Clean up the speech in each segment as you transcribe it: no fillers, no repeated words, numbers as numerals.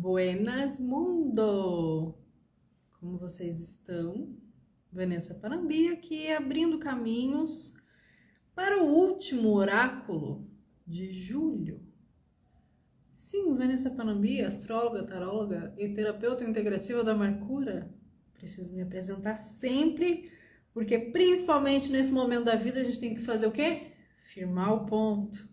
Buenas mundo! Como vocês estão? Vanessa Panambi aqui, abrindo caminhos para o último oráculo de julho. Sim, Vanessa Panambi, astróloga, taróloga e terapeuta integrativa da Mercúria. Preciso me apresentar sempre, porque principalmente nesse momento da vida a gente tem que fazer o quê? Firmar o ponto.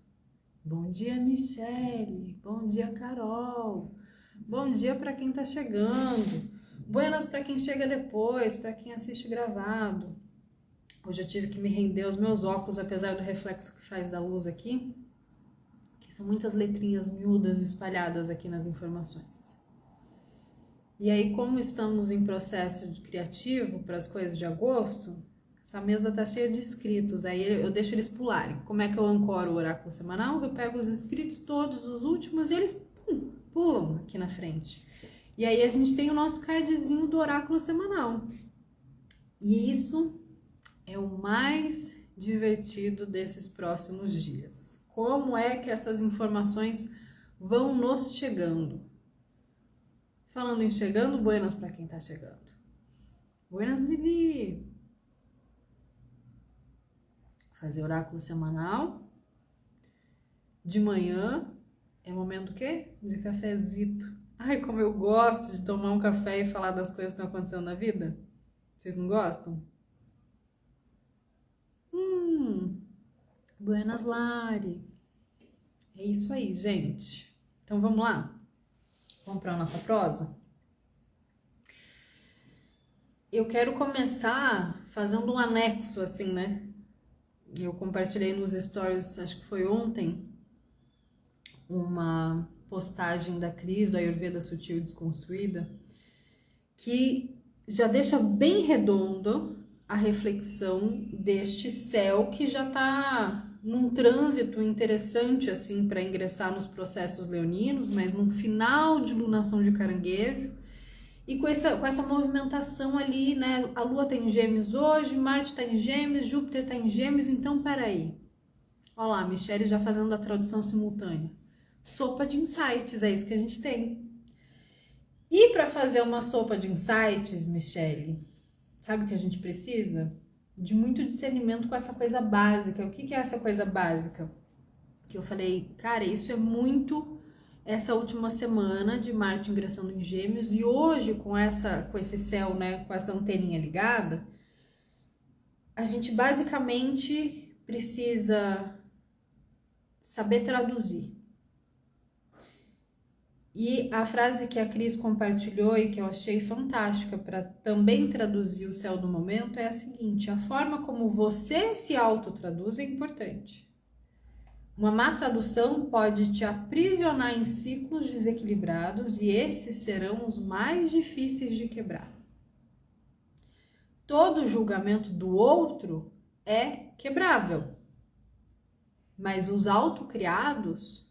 Bom dia, Michele. Bom dia, Carol. Bom dia para quem está chegando. Buenas para quem chega depois, para quem assiste gravado. Hoje eu tive que me render aos meus óculos, apesar do reflexo que faz da luz aqui, que são muitas letrinhas miúdas espalhadas aqui nas informações. E aí, como estamos em processo de criativo para as coisas de agosto, essa mesa tá cheia de escritos, aí eu deixo eles pularem. Como é que eu ancoro o oráculo semanal? Eu pego os escritos, todos os últimos, e eles pulam aqui na frente. E aí a gente tem o nosso cardzinho do oráculo semanal. E isso é o mais divertido desses próximos dias. Como é que essas informações vão nos chegando? Falando em chegando, buenas para quem tá chegando. Buenas, Vivi! Fazer oráculo semanal. De manhã é momento o quê? De cafezito. Ai, como eu gosto de tomar um café e falar das coisas que estão acontecendo na vida. Vocês não gostam? Buenas, Lari. É isso aí, gente. Então vamos lá? Vamos para a nossa prosa? Eu quero começar fazendo um anexo, assim, né? Eu compartilhei nos stories, acho que foi ontem, uma postagem da Cris, do Ayurveda Sutil e Desconstruída, que já deixa bem redondo a reflexão deste céu que já está num trânsito interessante assim para ingressar nos processos leoninos, mas num final de lunação de caranguejo e com essa movimentação ali, né? A Lua tá em Gêmeos hoje, Marte tá em Gêmeos, Júpiter tá em Gêmeos, então peraí. Olha lá, Michele já fazendo a tradução simultânea. Sopa de insights, é isso que a gente tem. E para fazer uma sopa de insights, Michele, sabe o que a gente precisa? De muito discernimento com essa coisa básica. O que é essa coisa básica? Que eu falei, cara, isso é muito essa última semana de Marte ingressando em Gêmeos e hoje com esse céu, né, com essa anteninha ligada, a gente basicamente precisa saber traduzir. E a frase que a Cris compartilhou e que eu achei fantástica para também traduzir o céu do momento é a seguinte: a forma como você se autotraduz é importante. Uma má tradução pode te aprisionar em ciclos desequilibrados e esses serão os mais difíceis de quebrar. Todo julgamento do outro é quebrável, mas os autocriados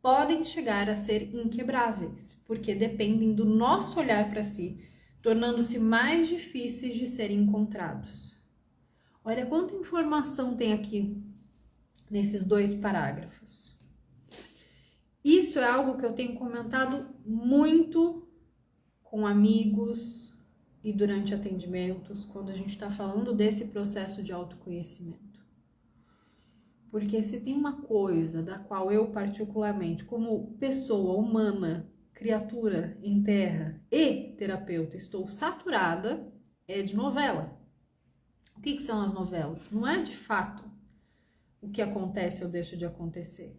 podem chegar a ser inquebráveis, porque dependem do nosso olhar para si, tornando-se mais difíceis de serem encontrados. Olha quanta informação tem aqui nesses 2 parágrafos. Isso é algo que eu tenho comentado muito com amigos e durante atendimentos, quando a gente está falando desse processo de autoconhecimento. Porque se tem uma coisa da qual eu particularmente, como pessoa humana, criatura em terra e terapeuta, estou saturada, é de novela. O que são as novelas? Não é de fato o que acontece ou deixa de acontecer.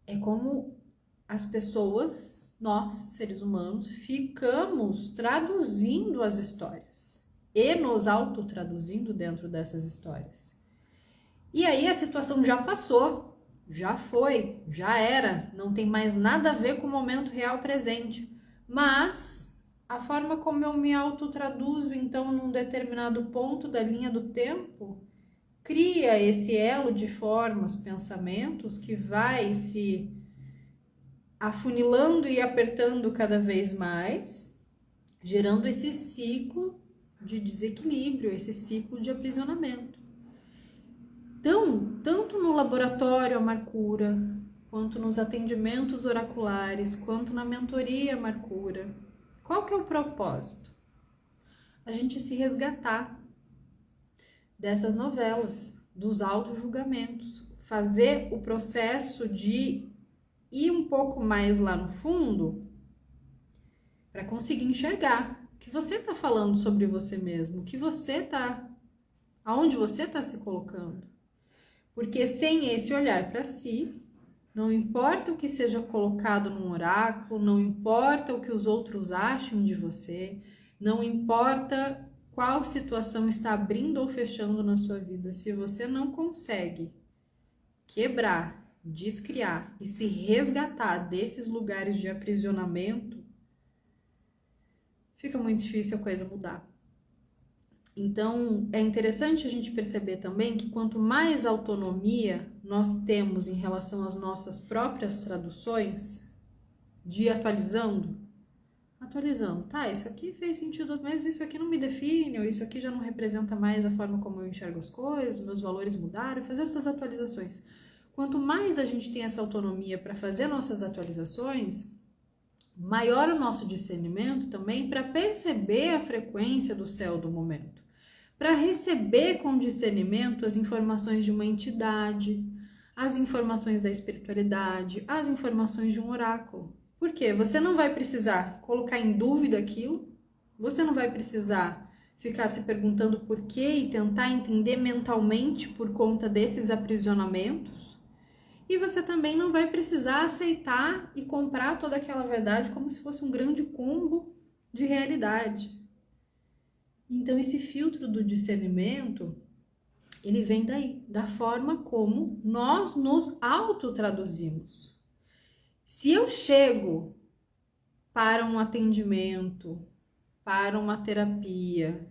É como as pessoas, nós, seres humanos, ficamos traduzindo as histórias e nos autotraduzindo dentro dessas histórias. E aí a situação já passou, já foi, já era, não tem mais nada a ver com o momento real presente. Mas a forma como eu me autotraduzo, então, num determinado ponto da linha do tempo, cria esse elo de formas, pensamentos que vai se afunilando e apertando cada vez mais, gerando esse ciclo de desequilíbrio, esse ciclo de aprisionamento. Então, tanto no laboratório a Mercúria, quanto nos atendimentos oraculares, quanto na mentoria Marcura. Qual que é o propósito? A gente se resgatar dessas novelas, dos auto-julgamentos, fazer o processo de ir um pouco mais lá no fundo para conseguir enxergar o que você está falando sobre você mesmo, o que você está, aonde você está se colocando. Porque sem esse olhar para si, não importa o que seja colocado num oráculo, não importa o que os outros achem de você, não importa qual situação está abrindo ou fechando na sua vida, se você não consegue quebrar, descriar e se resgatar desses lugares de aprisionamento, fica muito difícil a coisa mudar. Então, é interessante a gente perceber também que quanto mais autonomia nós temos em relação às nossas próprias traduções, de ir atualizando, tá, isso aqui fez sentido, mas isso aqui não me define, ou isso aqui já não representa mais a forma como eu enxergo as coisas, meus valores mudaram, fazer essas atualizações. Quanto mais a gente tem essa autonomia para fazer nossas atualizações, maior o nosso discernimento também para perceber a frequência do céu do momento, para receber com discernimento as informações de uma entidade, as informações da espiritualidade, as informações de um oráculo. Por quê? Você não vai precisar colocar em dúvida aquilo, você não vai precisar ficar se perguntando por quê e tentar entender mentalmente por conta desses aprisionamentos. E você também não vai precisar aceitar e comprar toda aquela verdade como se fosse um grande combo de realidade. Então, esse filtro do discernimento, ele vem daí, da forma como nós nos autotraduzimos. Se eu chego para um atendimento, para uma terapia,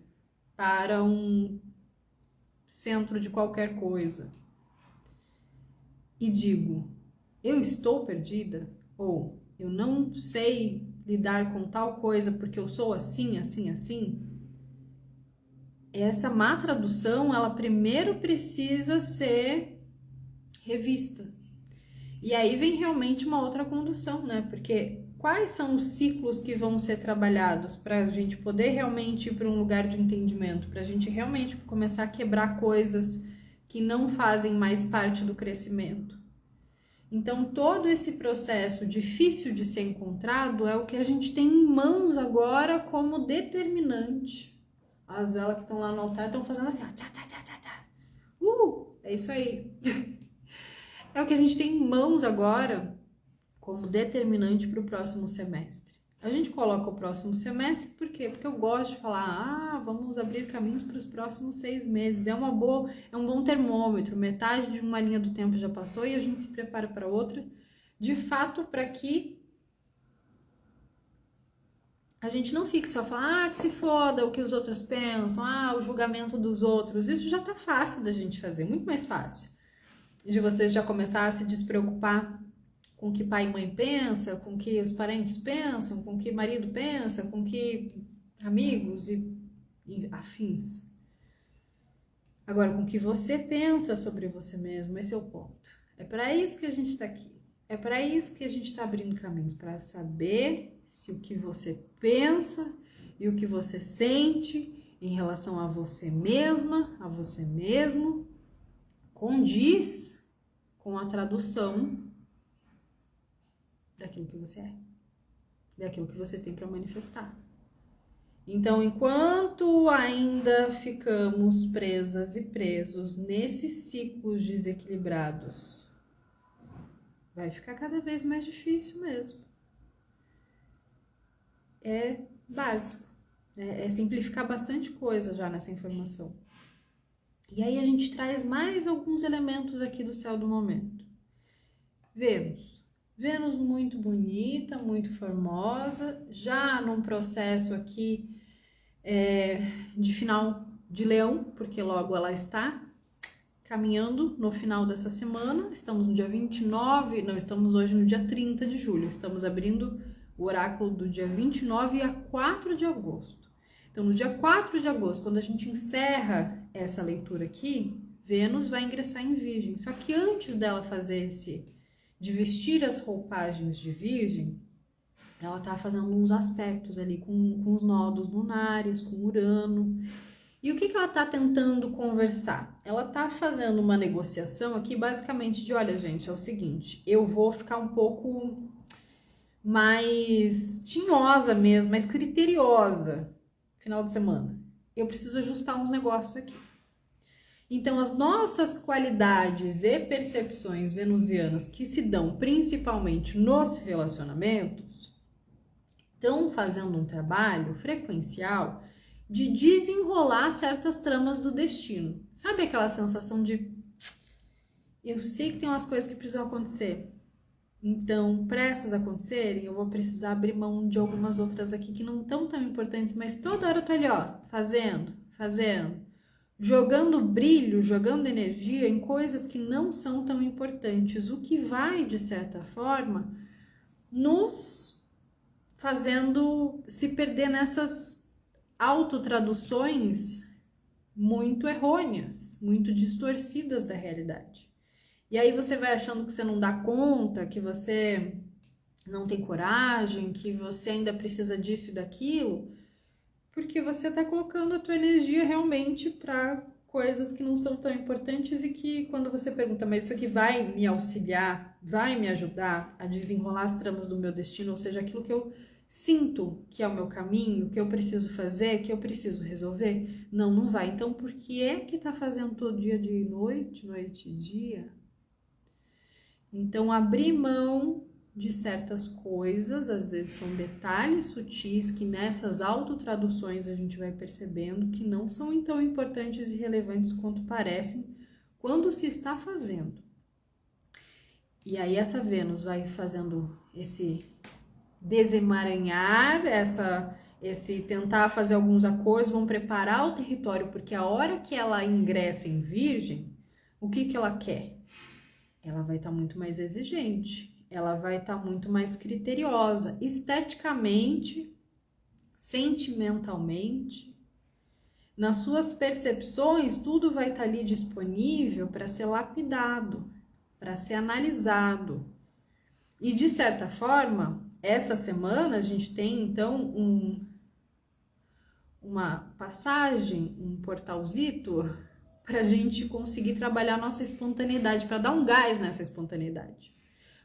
para um centro de qualquer coisa, e digo, eu estou perdida, ou eu não sei lidar com tal coisa porque eu sou assim, assim, assim, essa má tradução, ela primeiro precisa ser revista. E aí vem realmente uma outra condução, né? Porque quais são os ciclos que vão ser trabalhados para a gente poder realmente ir para um lugar de entendimento, para a gente realmente começar a quebrar coisas que não fazem mais parte do crescimento. Então, todo esse processo difícil de ser encontrado é o que a gente tem em mãos agora como determinante. As velas que estão lá no altar estão fazendo assim, ó, tchá, tchá, tchá, tchá, tchá. É isso aí. É o que a gente tem em mãos agora como determinante para o próximo semestre. A gente coloca o próximo semestre, por quê? Porque eu gosto de falar, vamos abrir caminhos para os próximos 6 meses. É um bom termômetro, metade de uma linha do tempo já passou e a gente se prepara para outra, de fato, para que a gente não fique só falando, que se foda o que os outros pensam, o julgamento dos outros. Isso já tá fácil da gente fazer, muito mais fácil. De você já começar a se despreocupar com o que pai e mãe pensam, com o que os parentes pensam, com o que marido pensa, com o que amigos e afins. Agora, com o que você pensa sobre você mesmo, esse é o ponto. É para isso que a gente está aqui. É para isso que a gente está abrindo caminhos, para saber se o que você pensa e o que você sente em relação a você mesma, a você mesmo, condiz com a tradução daquilo que você é, daquilo que você tem para manifestar. Então, enquanto ainda ficamos presas e presos nesses ciclos desequilibrados, vai ficar cada vez mais difícil mesmo. É básico, é simplificar bastante coisa já nessa informação. E aí a gente traz mais alguns elementos aqui do céu do momento. Vênus muito bonita, muito formosa, já num processo aqui de final de Leão, porque logo ela está caminhando no final dessa semana. Estamos no dia 29, não, estamos hoje no dia 30 de julho, estamos abrindo o oráculo do dia 29 a 4 de agosto. Então, no dia 4 de agosto, quando a gente encerra essa leitura aqui, Vênus vai ingressar em Virgem. Só que antes dela fazer de vestir as roupagens de Virgem, ela tá fazendo uns aspectos ali com os nodos lunares, com Urano. E o que ela tá tentando conversar? Ela tá fazendo uma negociação aqui basicamente de, olha gente, é o seguinte, eu vou ficar um pouco mais tinhosa mesmo, mais criteriosa final de semana. Eu preciso ajustar uns negócios aqui. Então, as nossas qualidades e percepções venusianas que se dão principalmente nos relacionamentos estão fazendo um trabalho frequencial de desenrolar certas tramas do destino. Sabe aquela sensação de eu sei que tem umas coisas que precisam acontecer, então para essas acontecerem eu vou precisar abrir mão de algumas outras aqui que não estão tão importantes, mas toda hora eu tô ali, ó, fazendo, jogando brilho, jogando energia em coisas que não são tão importantes, o que vai, de certa forma, nos fazendo se perder nessas autotraduções muito errôneas, muito distorcidas da realidade. E aí você vai achando que você não dá conta, que você não tem coragem, que você ainda precisa disso e daquilo, porque você está colocando a tua energia realmente para coisas que não são tão importantes e que quando você pergunta, mas isso aqui vai me auxiliar, vai me ajudar a desenrolar as tramas do meu destino, ou seja, aquilo que eu sinto que é o meu caminho, que eu preciso fazer, que eu preciso resolver? Não, não vai. Então, por que é que tá fazendo todo dia de noite, noite e dia? Então, abrir mão de certas coisas, às vezes são detalhes sutis que nessas autotraduções a gente vai percebendo que não são tão importantes e relevantes quanto parecem quando se está fazendo. E aí essa Vênus vai fazendo esse desemaranhar, esse tentar fazer alguns acordos, vão preparar o território, porque a hora que ela ingressa em Virgem, o que ela quer? Ela vai estar muito mais exigente, ela vai estar muito mais criteriosa, esteticamente, sentimentalmente, nas suas percepções, tudo vai estar ali disponível para ser lapidado, para ser analisado. E de certa forma, essa semana a gente tem então uma passagem, um portalzito para a gente conseguir trabalhar nossa espontaneidade, para dar um gás nessa espontaneidade.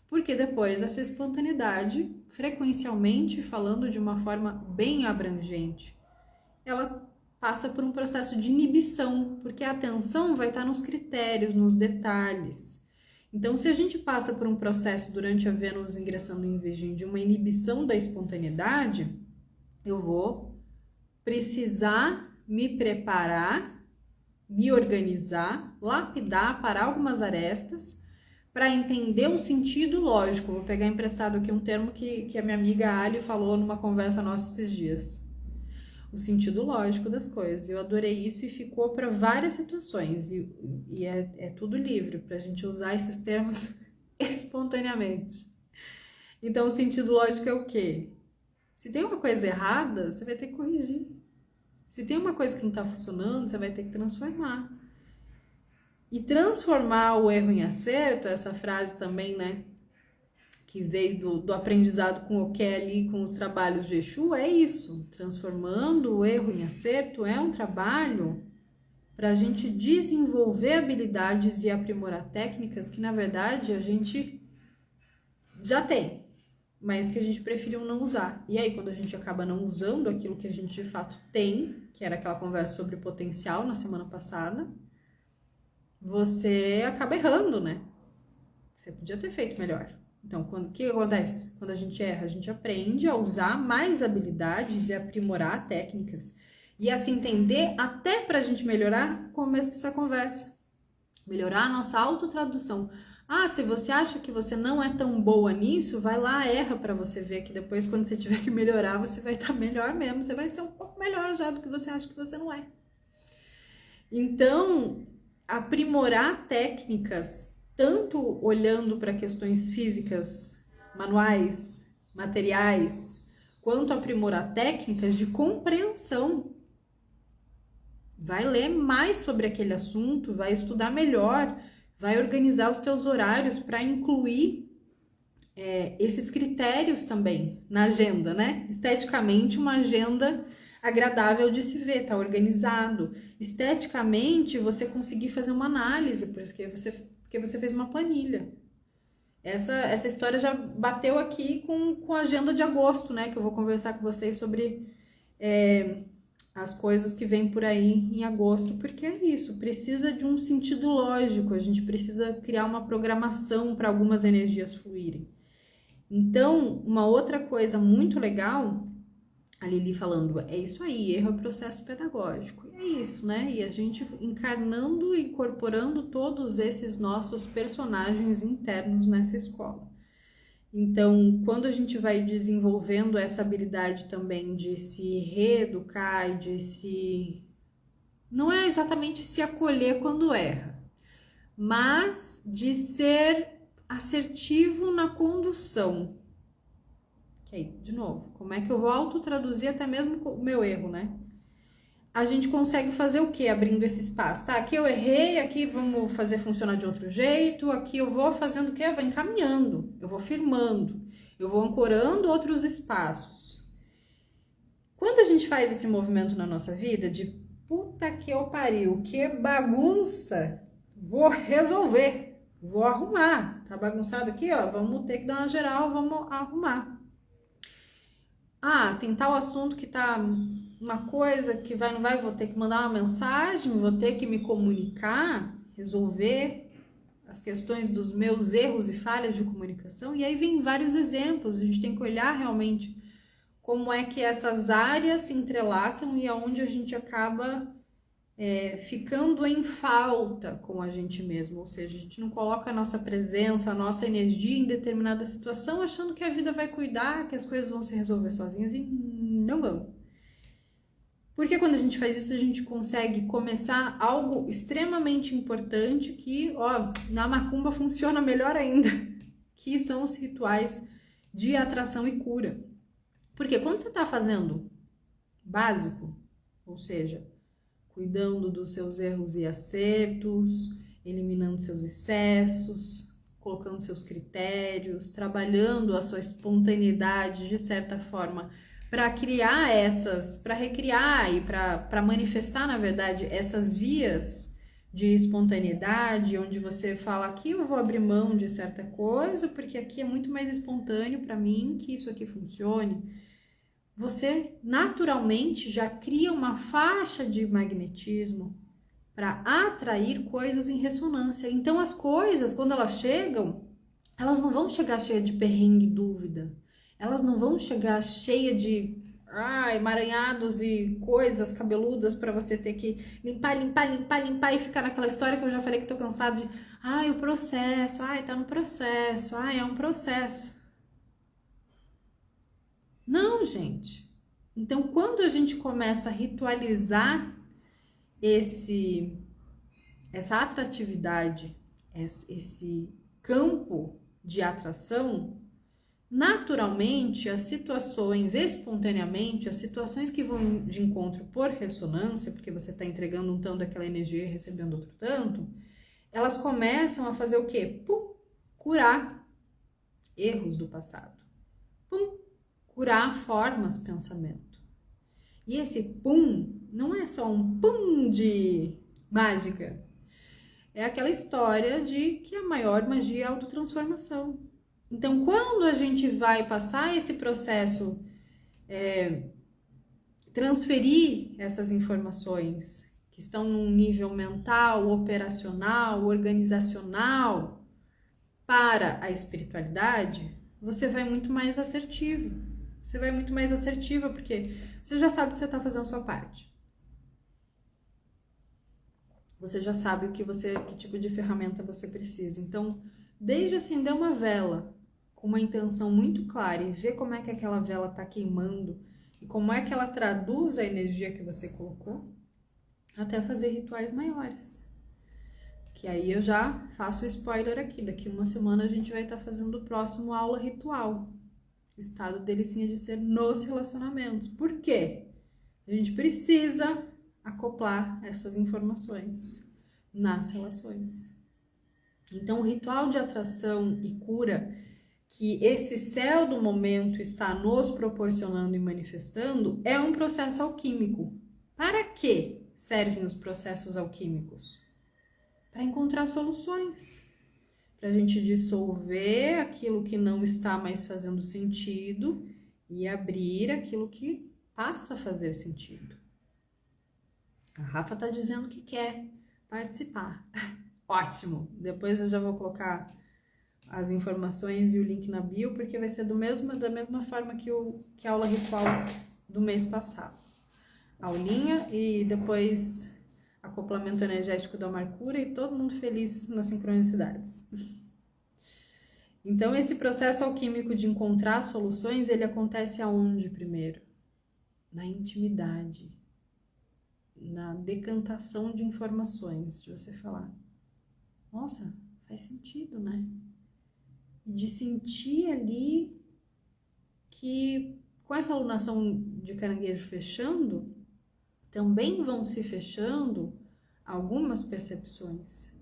Porque depois essa espontaneidade, frequencialmente falando de uma forma bem abrangente, ela passa por um processo de inibição, porque a atenção vai estar nos critérios, nos detalhes. Então, se a gente passa por um processo durante a Vênus ingressando em Virgem de uma inibição da espontaneidade, eu vou precisar me preparar, me organizar, lapidar, parar algumas arestas para entender o sentido lógico. Vou pegar emprestado aqui um termo que a minha amiga Ali falou numa conversa nossa esses dias. O sentido lógico das coisas. Eu adorei isso e ficou para várias situações. E é tudo livre para a gente usar esses termos espontaneamente. Então, o sentido lógico é o quê? Se tem uma coisa errada, você vai ter que corrigir. Se tem uma coisa que não está funcionando, você vai ter que transformar. E transformar o erro em acerto, essa frase também, né? Que veio do aprendizado com o Kelly, com os trabalhos de Exu, é isso. Transformando o erro em acerto é um trabalho para a gente desenvolver habilidades e aprimorar técnicas que, na verdade, a gente já tem, mas que a gente preferiu não usar. E aí, quando a gente acaba não usando aquilo que a gente de fato tem, que era aquela conversa sobre potencial na semana passada, você acaba errando, né? Você podia ter feito melhor. Então, o que acontece? Quando a gente erra, a gente aprende a usar mais habilidades e aprimorar técnicas. E a se entender até para a gente melhorar o começo dessa conversa. Melhorar a nossa autotradução. Ah, se você acha que você não é tão boa nisso, vai lá, erra para você ver que depois, quando você tiver que melhorar, você vai estar melhor mesmo. Você vai ser um pouco melhor já do que você acha que você não é. Então, aprimorar técnicas, tanto olhando para questões físicas, manuais, materiais, quanto aprimorar técnicas de compreensão. Vai ler mais sobre aquele assunto, vai estudar melhor, vai organizar os teus horários para incluir esses critérios também na agenda, né? Esteticamente, uma agenda agradável de se ver, tá organizado. Esteticamente, você conseguir fazer uma análise, porque você fez uma planilha. Essa história já bateu aqui com a agenda de agosto, né? Que eu vou conversar com vocês sobre as coisas que vêm por aí em agosto, porque é isso, precisa de um sentido lógico, a gente precisa criar uma programação para algumas energias fluírem. Então, uma outra coisa muito legal, a Lili falando, é isso aí, erro é processo pedagógico. É isso, né? E a gente encarnando e incorporando todos esses nossos personagens internos nessa escola. Então, quando a gente vai desenvolvendo essa habilidade também de se reeducar e de se... Não é exatamente se acolher quando erra, mas de ser assertivo na condução. Ok, de novo, como é que eu vou autotraduzir até mesmo o meu erro, né? A gente consegue fazer o quê? Abrindo esse espaço, tá? Aqui eu errei, aqui vamos fazer funcionar de outro jeito, aqui eu vou fazendo o quê? Eu vou encaminhando, eu vou firmando, eu vou ancorando outros espaços. Quando a gente faz esse movimento na nossa vida de puta que eu pariu, que bagunça, vou resolver, vou arrumar, tá bagunçado aqui, ó, vamos ter que dar uma geral, vamos arrumar. Ah, tem tal assunto que tá uma coisa que vai, não vai, vou ter que mandar uma mensagem, vou ter que me comunicar, resolver as questões dos meus erros e falhas de comunicação. E aí vem vários exemplos, a gente tem que olhar realmente como é que essas áreas se entrelaçam e aonde a gente acaba ficando em falta com a gente mesmo, ou seja, a gente não coloca a nossa presença, a nossa energia em determinada situação, achando que a vida vai cuidar, que as coisas vão se resolver sozinhas, e não vão. Porque quando a gente faz isso, a gente consegue começar algo extremamente importante que, ó, na macumba funciona melhor ainda, que são os rituais de atração e cura. Porque quando você está fazendo básico, ou seja, cuidando dos seus erros e acertos, eliminando seus excessos, colocando seus critérios, trabalhando a sua espontaneidade de certa forma para criar para recriar e para manifestar, na verdade, essas vias de espontaneidade, onde você fala, aqui eu vou abrir mão de certa coisa, porque aqui é muito mais espontâneo para mim que isso aqui funcione. Você naturalmente já cria uma faixa de magnetismo para atrair coisas em ressonância. Então as coisas, quando elas chegam, elas não vão chegar cheia de perrengue e dúvida. Elas não vão chegar cheia de emaranhados e coisas cabeludas para você ter que limpar e ficar naquela história que eu já falei que tô cansado de o processo, tá no processo, é um processo. Não, gente. Então, quando a gente começa a ritualizar essa atratividade, esse campo de atração, naturalmente as situações, espontaneamente, as situações que vão de encontro por ressonância, porque você está entregando um tanto daquela energia e recebendo outro tanto, elas começam a fazer o quê? Pum, curar erros do passado. Pum, curar formas, pensamento. E esse pum não é só um pum de mágica. É aquela história de que a maior magia é a autotransformação. Então, quando a gente vai passar esse processo, transferir essas informações que estão num nível mental, operacional, organizacional para a espiritualidade, você vai muito mais assertivo. Você vai muito mais assertiva porque você já sabe que você está fazendo a sua parte. Você já sabe que tipo de ferramenta você precisa. Então, desde acender uma vela com uma intenção muito clara e ver como é que aquela vela está queimando e como é que ela traduz a energia que você colocou, até fazer rituais maiores. Que aí eu já faço o spoiler aqui. Daqui uma semana a gente vai estar fazendo o próximo aula ritual. Estado delicinha de ser nos relacionamentos. Por quê? A gente precisa acoplar essas informações nas relações. Então, o ritual de atração e cura, que esse céu do momento está nos proporcionando e manifestando é um processo alquímico. Para que servem os processos alquímicos? Para encontrar soluções, para a gente dissolver aquilo que não está mais fazendo sentido e abrir aquilo que passa a fazer sentido. A Rafa está dizendo que quer participar. Ótimo! Depois eu já vou colocar as informações e o link na bio, porque vai ser da mesma forma que a aula ritual do mês passado. Aulinha e depois acoplamento energético da Mercúrio e todo mundo feliz nas sincronicidades. Então, esse processo alquímico de encontrar soluções, ele acontece aonde primeiro? Na intimidade, na decantação de informações, de você falar, nossa, faz sentido, né? E de sentir ali que com essa alunação de caranguejo fechando, também vão se fechando algumas percepções.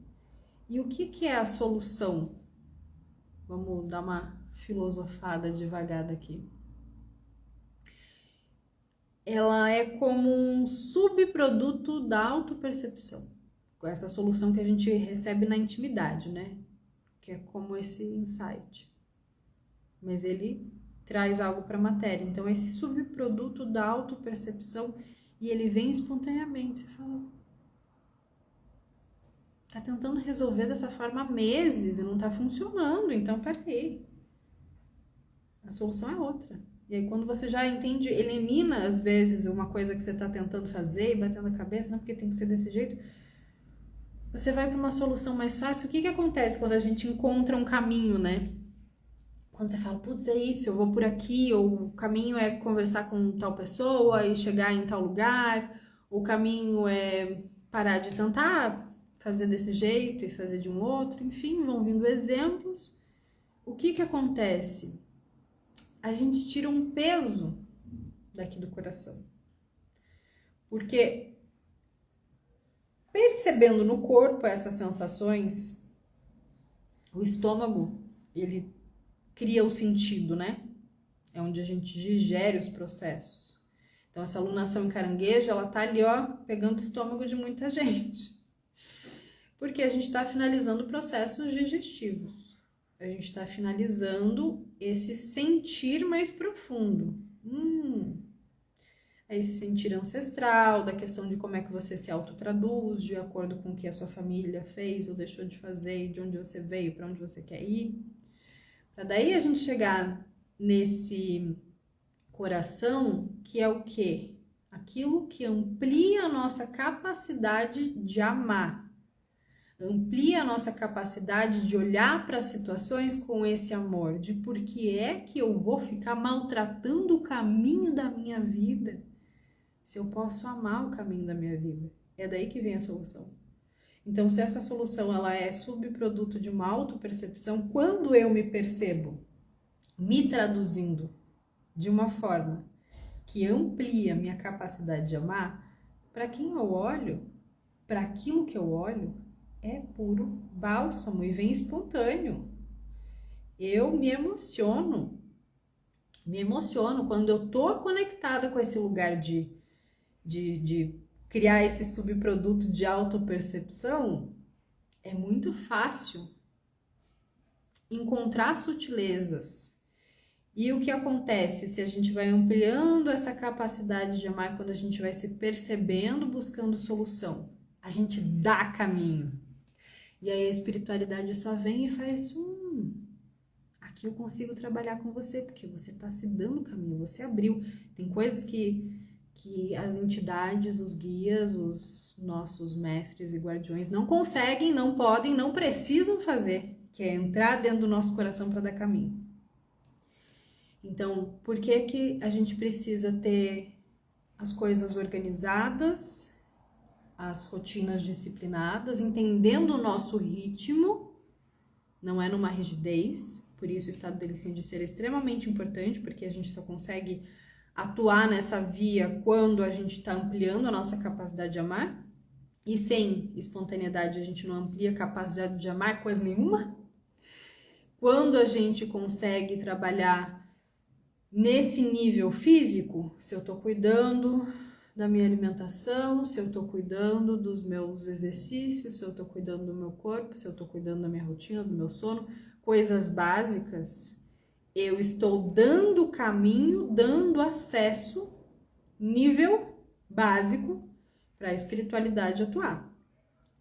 E o que é a solução? Vamos dar uma filosofada devagada aqui. Ela é como um subproduto da autopercepção. Com essa solução que a gente recebe na intimidade, né? Que é como esse insight. Mas ele traz algo para a matéria. Então, esse subproduto da autopercepção, e ele vem espontaneamente. Você fala, tá tentando resolver dessa forma há meses e não tá funcionando, então peraí. A solução é outra. E aí, quando você já entende, elimina às vezes uma coisa que você tá tentando fazer e batendo a cabeça, não porque tem que ser desse jeito, você vai para uma solução mais fácil. O que acontece quando a gente encontra um caminho, né? Quando você fala, putz, é isso, eu vou por aqui, ou o caminho é conversar com tal pessoa e chegar em tal lugar, o caminho é parar de tentar fazer desse jeito e fazer de um outro, enfim, vão vindo exemplos. O que acontece? A gente tira um peso daqui do coração. Porque percebendo no corpo essas sensações, o estômago, ele cria o sentido, né? É onde a gente digere os processos. Então, essa alunação em caranguejo, ela tá ali, ó, pegando o estômago de muita gente. Porque a gente tá finalizando processos digestivos. A gente tá finalizando esse sentir mais profundo. É esse sentir ancestral, da questão de como é que você se autotraduz, de acordo com o que a sua família fez ou deixou de fazer, de onde você veio, para onde você quer ir. Para daí a gente chegar nesse coração, que é o quê? Aquilo que amplia a nossa capacidade de amar. Amplia a nossa capacidade de olhar para as situações com esse amor, de por que é que eu vou ficar maltratando o caminho da minha vida, se eu posso amar o caminho da minha vida. É daí que vem a solução. Então, se essa solução ela é subproduto de uma autopercepção, quando eu me percebo me traduzindo de uma forma que amplia a minha capacidade de amar, para quem eu olho, para aquilo que eu olho, é puro bálsamo e vem espontâneo. Eu me emociono quando eu tô conectada com esse lugar de criar esse subproduto de autopercepção. É muito fácil encontrar sutilezas. E o que acontece se a gente vai ampliando essa capacidade de amar, quando a gente vai se percebendo, buscando solução? A gente dá caminho. E aí a espiritualidade só vem e faz, aqui eu consigo trabalhar com você, porque você está se dando caminho, você abriu. Tem coisas que as entidades, os guias, os nossos mestres e guardiões não conseguem, não podem, não precisam fazer, que é entrar dentro do nosso coração para dar caminho. Então, por que a gente precisa ter as coisas organizadas, as rotinas disciplinadas, entendendo o nosso ritmo, não é numa rigidez, por isso o estado de licença de ser é extremamente importante, porque a gente só consegue atuar nessa via quando a gente está ampliando a nossa capacidade de amar, e sem espontaneidade a gente não amplia a capacidade de amar coisa nenhuma. Quando a gente consegue trabalhar nesse nível físico, se eu estou cuidando da minha alimentação, se eu estou cuidando dos meus exercícios, se eu estou cuidando do meu corpo, se eu estou cuidando da minha rotina, do meu sono, coisas básicas, eu estou dando caminho, dando acesso, nível básico para a espiritualidade atuar.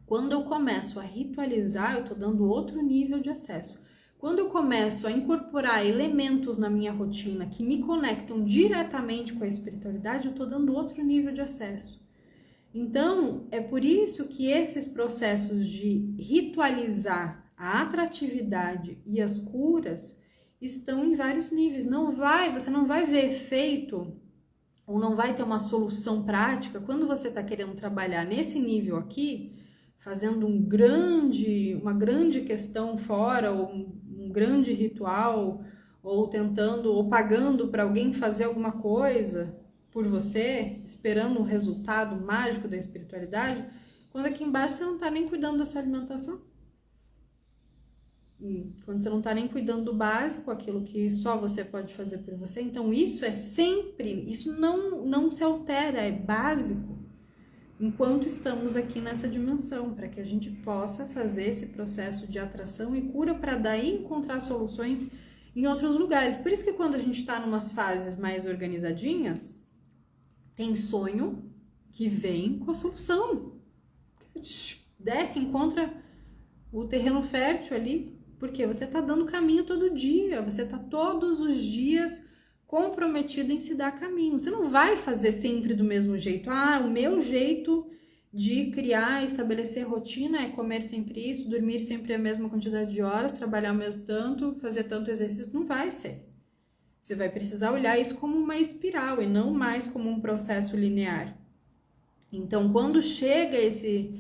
Quando eu começo a ritualizar, eu estou dando outro nível de acesso. Quando eu começo a incorporar elementos na minha rotina que me conectam diretamente com a espiritualidade, eu estou dando outro nível de acesso. Então, é por isso que esses processos de ritualizar a atratividade e as curas estão em vários níveis. Você não vai ver efeito ou não vai ter uma solução prática quando você está querendo trabalhar nesse nível aqui, fazendo uma grande questão fora, ou um grande ritual, ou tentando, ou pagando para alguém fazer alguma coisa por você, esperando um resultado mágico da espiritualidade, quando aqui embaixo você não está nem cuidando da sua alimentação. Quando você não está nem cuidando do básico, aquilo que só você pode fazer por você. Então isso é sempre, isso não se altera, é básico. Enquanto estamos aqui nessa dimensão, para que a gente possa fazer esse processo de atração e cura para daí encontrar soluções em outros lugares. Por isso que quando a gente está em umas fases mais organizadinhas, tem sonho que vem com a solução. Desce, encontra o terreno fértil ali, porque você está dando caminho todo dia, você está todos os dias comprometido em se dar caminho. Você não vai fazer sempre do mesmo jeito. O meu jeito de criar, estabelecer rotina é comer sempre isso, dormir sempre a mesma quantidade de horas, trabalhar o mesmo tanto, fazer tanto exercício. Não vai ser. Você vai precisar olhar isso como uma espiral e não mais como um processo linear. Então, quando chega esse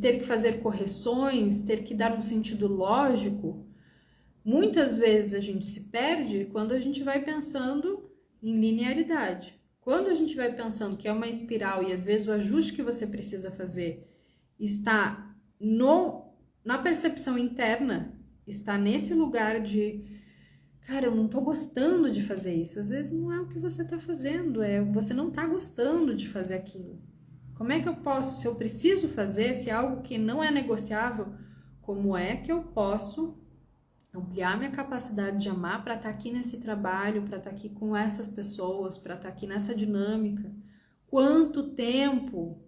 ter que fazer correções, ter que dar um sentido lógico, muitas vezes a gente se perde quando a gente vai pensando em linearidade. Quando a gente vai pensando que é uma espiral e às vezes o ajuste que você precisa fazer está na percepção interna, está nesse lugar de, cara, eu não tô gostando de fazer isso. Às vezes não é o que você tá fazendo, você não tá gostando de fazer aquilo. Como é que eu posso, se eu preciso fazer, se é algo que não é negociável, como é que eu posso ampliar minha capacidade de amar para estar aqui nesse trabalho, para estar aqui com essas pessoas, para estar aqui nessa dinâmica? Quanto tempo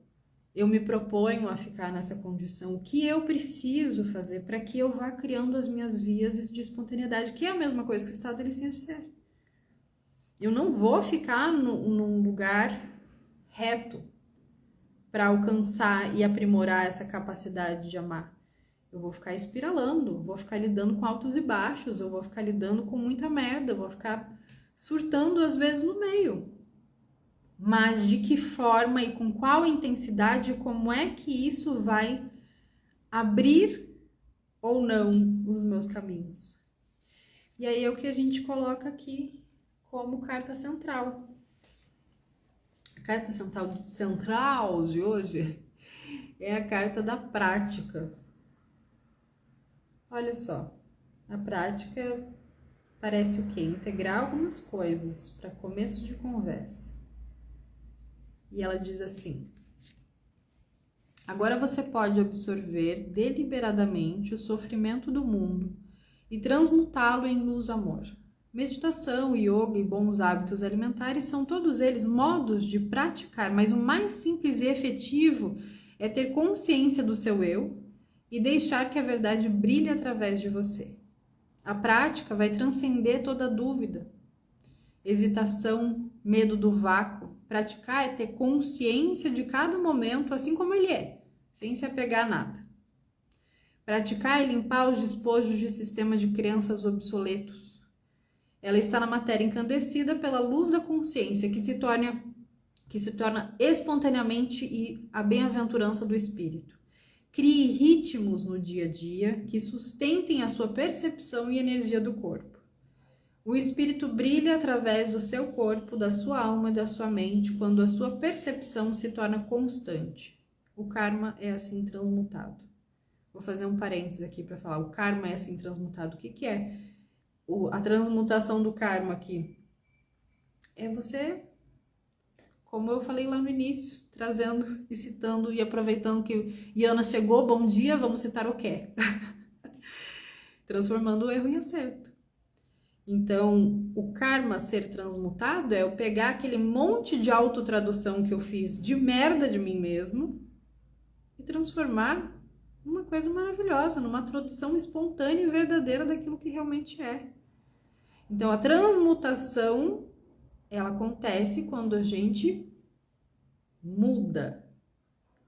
eu me proponho a ficar nessa condição? O que eu preciso fazer para que eu vá criando as minhas vias de espontaneidade, que é a mesma coisa que o estado de licença de ser. Eu não vou ficar num lugar reto para alcançar e aprimorar essa capacidade de amar. Eu vou ficar espiralando, vou ficar lidando com altos e baixos, eu vou ficar lidando com muita merda, eu vou ficar surtando às vezes no meio. Mas de que forma e com qual intensidade, como é que isso vai abrir ou não os meus caminhos? E aí é o que a gente coloca aqui como carta central. A carta central de hoje é a carta da prática. Olha só, a prática parece o quê? Integrar algumas coisas para começo de conversa. E ela diz assim: agora você pode absorver deliberadamente o sofrimento do mundo e transmutá-lo em luz-amor. Meditação, yoga e bons hábitos alimentares são todos eles modos de praticar, mas o mais simples e efetivo é ter consciência do seu eu e deixar que a verdade brilhe através de você. A prática vai transcender toda dúvida, hesitação, medo do vácuo. Praticar é ter consciência de cada momento assim como ele é, sem se apegar a nada. Praticar é limpar os despojos de sistema de crenças obsoletos. Ela está na matéria encandecida pela luz da consciência que se torna espontaneamente e a bem-aventurança do espírito. Crie ritmos no dia a dia que sustentem a sua percepção e energia do corpo. O espírito brilha através do seu corpo, da sua alma e da sua mente quando a sua percepção se torna constante. O karma é assim transmutado. Vou fazer um parênteses aqui para falar. O karma é assim transmutado. O que é a transmutação do karma aqui? É você, como eu falei lá no início, trazendo e citando e aproveitando que Iana chegou, bom dia, vamos citar o quê? Transformando o erro em acerto. Então, o karma ser transmutado é eu pegar aquele monte de autotradução que eu fiz de merda de mim mesmo e transformar numa coisa maravilhosa, numa tradução espontânea e verdadeira daquilo que realmente é. Então, a transmutação, ela acontece quando a gente muda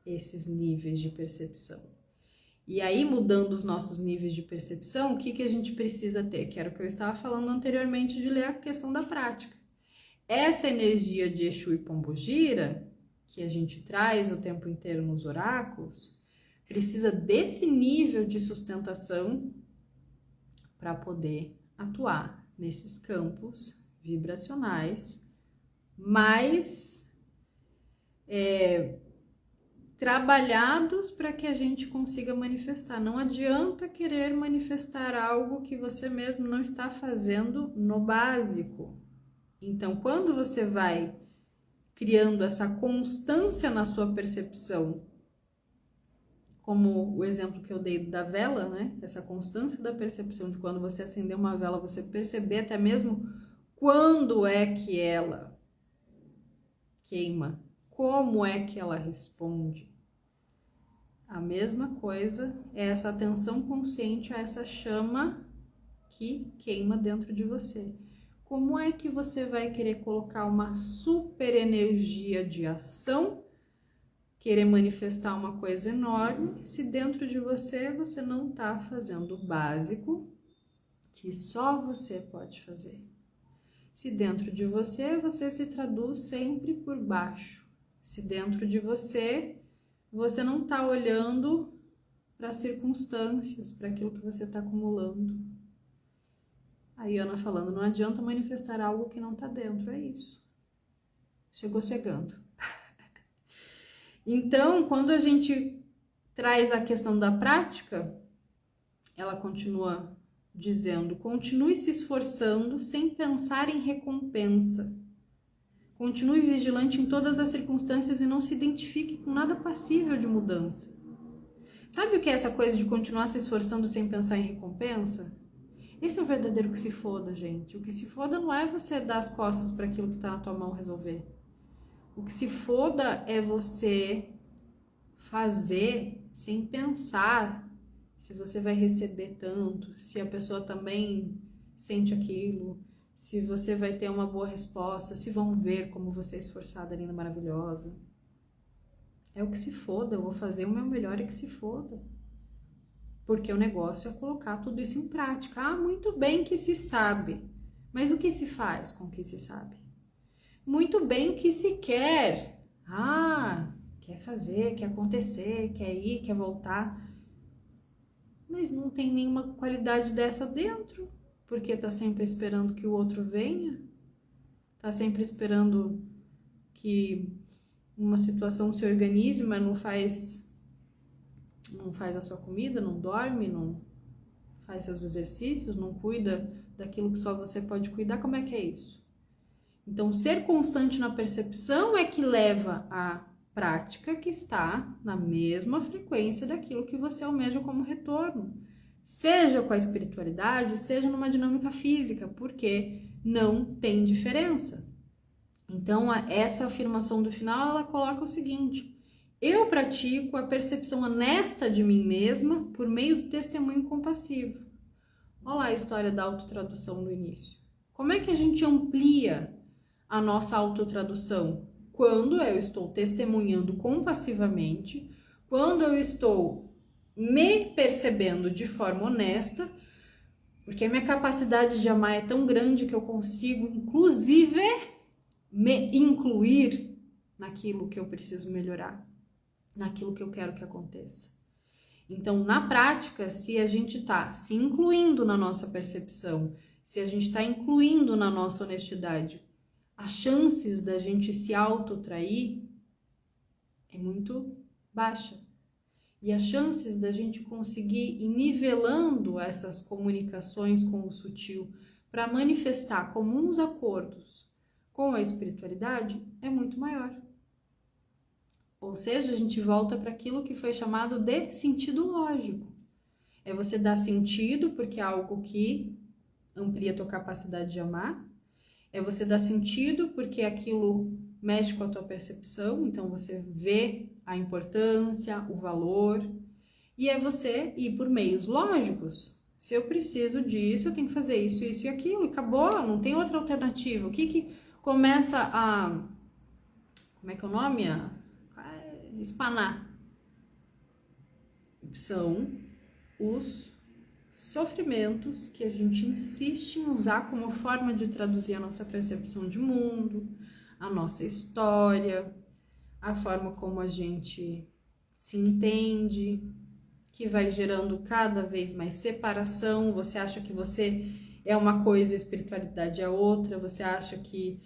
esses níveis de percepção. E aí, mudando os nossos níveis de percepção, o que a gente precisa ter? Que era o que eu estava falando anteriormente de ler a questão da prática. Essa energia de Exu e Pombogira, que a gente traz o tempo inteiro nos oráculos, precisa desse nível de sustentação para poder atuar nesses campos vibracionais mais trabalhados para que a gente consiga manifestar. Não adianta querer manifestar algo que você mesmo não está fazendo no básico. Então, quando você vai criando essa constância na sua percepção, como o exemplo que eu dei da vela, né? Essa constância da percepção de quando você acender uma vela, você perceber até mesmo quando é que ela queima, como é que ela responde. A mesma coisa é essa atenção consciente a essa chama que queima dentro de você. Como é que você vai querer colocar uma super energia de ação, querer manifestar uma coisa enorme, se dentro de você você não está fazendo o básico que só você pode fazer? Se dentro de você, você se traduz sempre por baixo. Se dentro de você, você não está olhando para as circunstâncias, para aquilo que você está acumulando. A Iana falando, não adianta manifestar algo que não está dentro, é isso. Chegou chegando. Então, quando a gente traz a questão da prática, ela continua dizendo, continue se esforçando sem pensar em recompensa. Continue vigilante em todas as circunstâncias e não se identifique com nada passível de mudança. Sabe o que é essa coisa de continuar se esforçando sem pensar em recompensa? Esse é o verdadeiro que se foda, gente. O que se foda não é você dar as costas para aquilo que está na tua mão resolver. O que se foda é você fazer sem pensar se você vai receber tanto, se a pessoa também sente aquilo, se você vai ter uma boa resposta, se vão ver como você é esforçada, linda, maravilhosa. É o que se foda, eu vou fazer o meu melhor e que se foda. Porque o negócio é colocar tudo isso em prática. Ah, muito bem que se sabe. Mas o que se faz com o que se sabe? Muito bem que se quer. Ah, quer fazer, quer acontecer, quer ir, quer voltar. Mas não tem nenhuma qualidade dessa dentro. Porque tá sempre esperando que o outro venha. Tá sempre esperando que uma situação se organize, mas não faz a sua comida, não dorme, não faz seus exercícios, não cuida daquilo que só você pode cuidar. Como é que é isso? Então, ser constante na percepção é que leva à prática que está na mesma frequência daquilo que você almeja como retorno. Seja com a espiritualidade, seja numa dinâmica física, porque não tem diferença. Então, essa afirmação do final, ela coloca o seguinte: eu pratico a percepção honesta de mim mesma por meio do testemunho compassivo. Olha lá a história da autotradução no início. Como é que a gente amplia a nossa autotradução? Quando eu estou testemunhando compassivamente, quando eu estou me percebendo de forma honesta, porque a minha capacidade de amar é tão grande que eu consigo, inclusive, me incluir naquilo que eu preciso melhorar, naquilo que eu quero que aconteça. Então, na prática, se a gente está se incluindo na nossa percepção, se a gente está incluindo na nossa honestidade, as chances da gente se autotrair é muito baixa. E as chances da gente conseguir ir nivelando essas comunicações com o sutil para manifestar comuns acordos com a espiritualidade é muito maior. Ou seja, a gente volta para aquilo que foi chamado de sentido lógico. É você dar sentido porque é algo que amplia a tua capacidade de amar. É você dar sentido porque aquilo mexe com a tua percepção, então você vê a importância, o valor. E é você ir por meios lógicos. Se eu preciso disso, eu tenho que fazer isso, isso e aquilo. E acabou, não tem outra alternativa. O que começa a... Como é que é o nome? Espanar. São os sofrimentos que a gente insiste em usar como forma de traduzir a nossa percepção de mundo, a nossa história, a forma como a gente se entende, que vai gerando cada vez mais separação. Você acha que você é uma coisa, a espiritualidade é outra, você acha que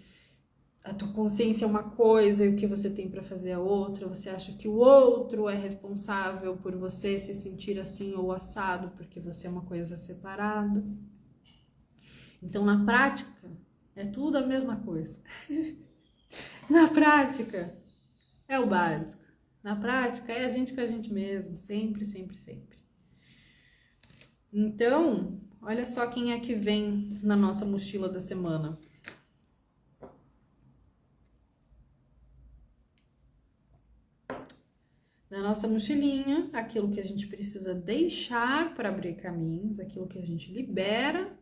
a tua consciência é uma coisa e o que você tem para fazer é outra, você acha que o outro é responsável por você se sentir assim ou assado, porque você é uma coisa separada. Então, na prática, é tudo a mesma coisa. Na prática, é o básico. Na prática, é a gente com a gente mesmo, sempre, sempre, sempre. Então, olha só quem é que vem na nossa mochila da semana. Na nossa mochilinha, aquilo que a gente precisa deixar para abrir caminhos, aquilo que a gente libera.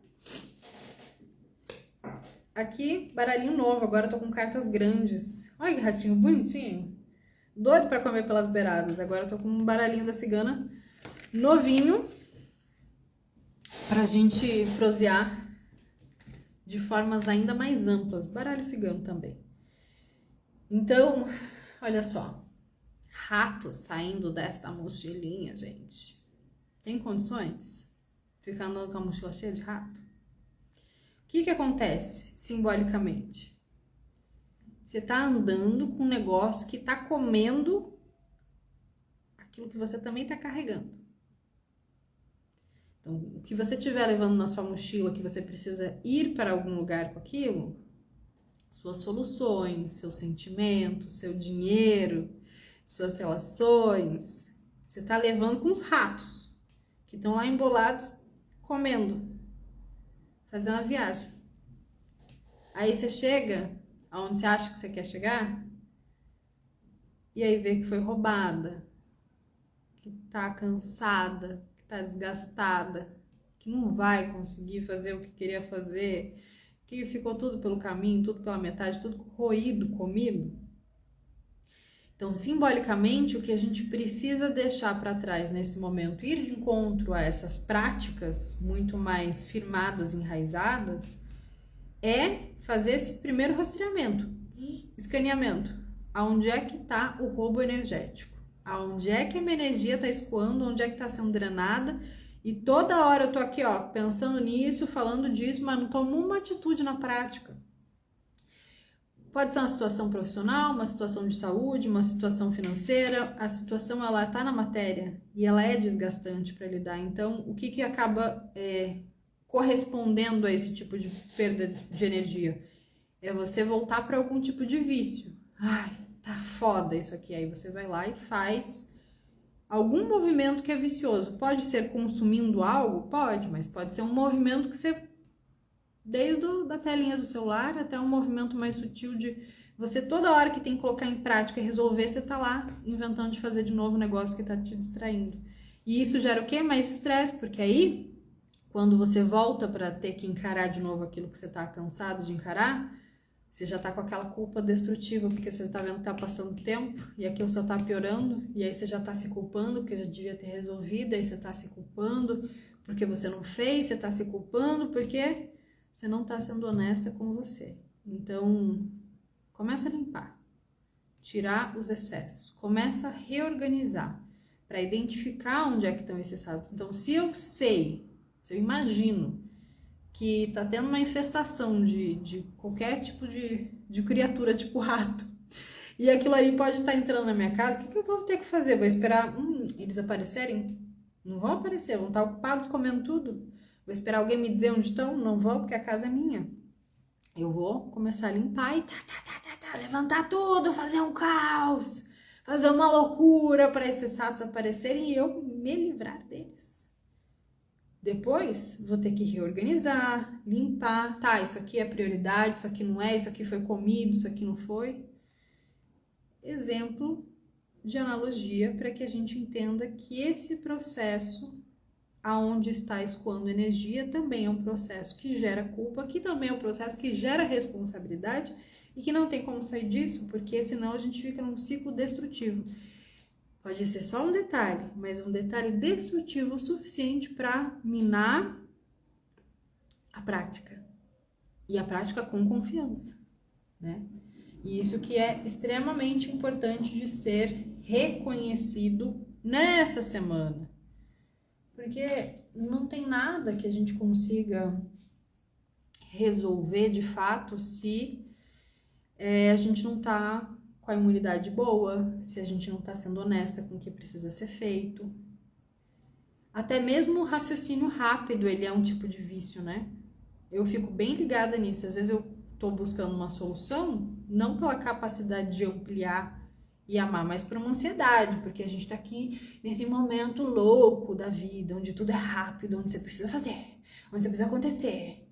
Aqui, baralhinho novo, agora eu tô com cartas grandes. Olha que ratinho bonitinho. Doido para comer pelas beiradas. Agora eu tô com um baralhinho da cigana novinho pra gente prosear de formas ainda mais amplas. Baralho cigano também. Então, olha só. Rato saindo desta mochilinha, gente. Tem condições? Ficar andando com a mochila cheia de rato? O que acontece simbolicamente? Você tá andando com um negócio que tá comendo aquilo que você também tá carregando. Então, o que você estiver levando na sua mochila, que você precisa ir para algum lugar com aquilo, suas soluções, seus sentimentos, seu dinheiro, suas relações, você tá levando com os ratos que estão lá embolados comendo, fazendo a viagem. Aí você chega aonde você acha que você quer chegar e aí vê que foi roubada, que tá cansada, que tá desgastada, que não vai conseguir fazer o que queria fazer, que ficou tudo pelo caminho, tudo pela metade, tudo roído, comido. Então, simbolicamente, o que a gente precisa deixar para trás nesse momento, ir de encontro a essas práticas muito mais firmadas, enraizadas, é fazer esse primeiro rastreamento, escaneamento. Aonde é que está o roubo energético? Aonde é que a minha energia está escoando? Onde é que está sendo drenada? E toda hora eu tô aqui, ó, pensando nisso, falando disso, mas não tomo uma atitude na prática. Pode ser uma situação profissional, uma situação de saúde, uma situação financeira. A situação, ela tá na matéria e ela é desgastante para lidar. Então, o que acaba correspondendo a esse tipo de perda de energia? É você voltar para algum tipo de vício. Ai, tá foda isso aqui. Aí você vai lá e faz algum movimento que é vicioso. Pode ser consumindo algo? Pode, mas pode ser um movimento que você... Desde a telinha do celular até um movimento mais sutil de você toda hora que tem que colocar em prática e resolver, você tá lá inventando de fazer de novo um negócio que tá te distraindo. E isso gera o quê? Mais estresse, porque aí, quando você volta para ter que encarar de novo aquilo que você tá cansado de encarar, você já tá com aquela culpa destrutiva, porque você tá vendo que tá passando tempo e aquilo só tá piorando, e aí você já tá se culpando porque já devia ter resolvido, aí você tá se culpando porque você não fez, você tá se culpando porque... você não está sendo honesta com você. Então, começa a limpar, tirar os excessos, começa a reorganizar para identificar onde é que estão esses ratos. Então, se eu imagino que está tendo uma infestação de qualquer tipo de criatura, tipo rato, e aquilo ali pode estar entrando na minha casa, o que eu vou ter que fazer? Vou esperar, eles aparecerem? Não vão aparecer, vão estar ocupados comendo tudo. Vou esperar alguém me dizer onde estão? Não vou, porque a casa é minha. Eu vou começar a limpar e levantar tudo, fazer um caos, fazer uma loucura para esses ratos aparecerem e eu me livrar deles. Depois, vou ter que reorganizar, limpar. Tá, isso aqui é prioridade, isso aqui não é, isso aqui foi comido, isso aqui não foi. Exemplo de analogia para que a gente entenda que esse processo aonde está escoando energia também é um processo que gera culpa, que também é um processo que gera responsabilidade e que não tem como sair disso, porque senão a gente fica num ciclo destrutivo. Pode ser só um detalhe, mas um detalhe destrutivo o suficiente para minar a prática. E a prática com confiança, né? E isso que é extremamente importante de ser reconhecido nessa semana. Porque não tem nada que a gente consiga resolver de fato se a gente não tá com a imunidade boa, se a gente não tá sendo honesta com o que precisa ser feito. Até mesmo o raciocínio rápido, ele é um tipo de vício, né? Eu fico bem ligada nisso. Às vezes eu tô buscando uma solução, não pela capacidade de ampliar e amar, mas por uma ansiedade, porque a gente tá aqui nesse momento louco da vida, onde tudo é rápido, onde você precisa fazer, onde você precisa acontecer.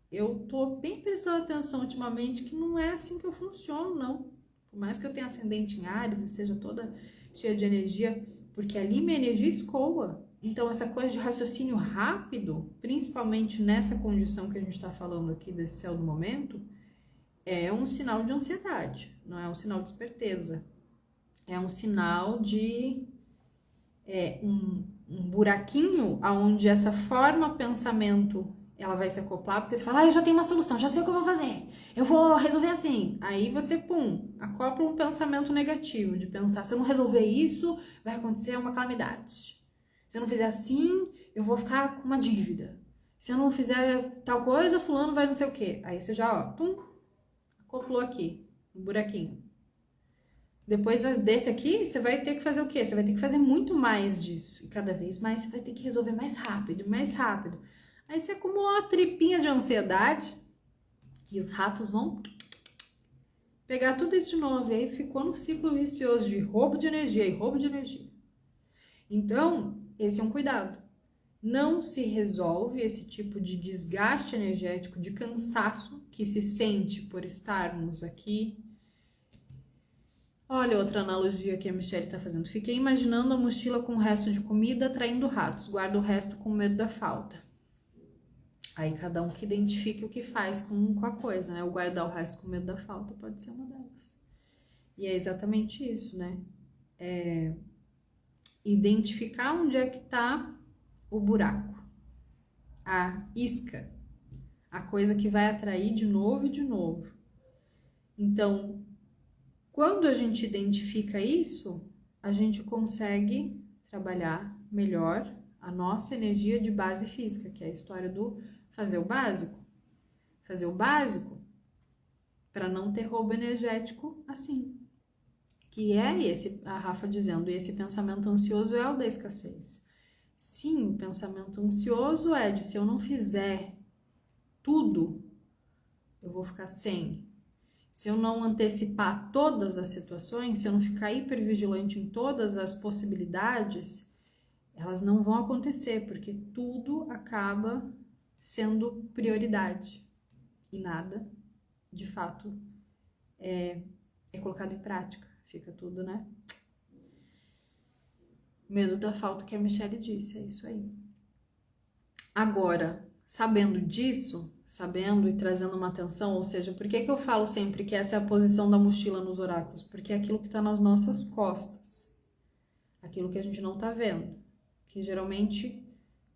Eu tô bem prestando atenção ultimamente que não é assim que eu funciono, não. Por mais que eu tenha ascendente em Áries e seja toda cheia de energia, porque ali minha energia escoa. Então essa coisa de raciocínio rápido, principalmente nessa condição que a gente tá falando aqui desse céu do momento, é um sinal de ansiedade, não é um sinal de esperteza. É um sinal de um buraquinho onde essa forma pensamento ela vai se acoplar, porque você fala, eu já tenho uma solução, já sei o que eu vou fazer, eu vou resolver assim. Aí você, acopla um pensamento negativo, de pensar, se eu não resolver isso, vai acontecer uma calamidade. Se eu não fizer assim, eu vou ficar com uma dívida. Se eu não fizer tal coisa, fulano vai não sei o quê. Aí você já, acoplou aqui, um buraquinho. Depois desse aqui, você vai ter que fazer o quê? Você vai ter que fazer muito mais disso. E cada vez mais você vai ter que resolver mais rápido, mais rápido. Aí você acumula uma tripinha de ansiedade e os ratos vão pegar tudo isso de novo. E aí ficou no ciclo vicioso de roubo de energia e roubo de energia. Então, esse é um cuidado. Não se resolve esse tipo de desgaste energético, de cansaço que se sente por estarmos aqui. Olha outra analogia que a Michelle está fazendo. Fiquei imaginando a mochila com o resto de comida atraindo ratos. Guarda o resto com medo da falta. Aí cada um que identifique o que faz com a coisa, né? O guardar o resto com medo da falta pode ser uma delas. E é exatamente isso, né? Identificar onde é que tá o buraco. A isca. A coisa que vai atrair de novo e de novo. Então, quando a gente identifica isso, a gente consegue trabalhar melhor a nossa energia de base física, que é a história do fazer o básico. Fazer o básico para não ter roubo energético assim. Que é esse, a Rafa dizendo, esse pensamento ansioso é o da escassez. Sim, o pensamento ansioso é de se eu não fizer tudo, eu vou ficar sem. Se eu não antecipar todas as situações, se eu não ficar hipervigilante em todas as possibilidades, elas não vão acontecer, porque tudo acaba sendo prioridade. E nada, de fato, é colocado em prática. Fica tudo, né? Medo da falta que a Michelle disse, é isso aí. Agora, sabendo disso, sabendo e trazendo uma atenção, ou seja, por que eu falo sempre que essa é a posição da mochila nos oráculos? Porque é aquilo que está nas nossas costas, aquilo que a gente não está vendo, que geralmente,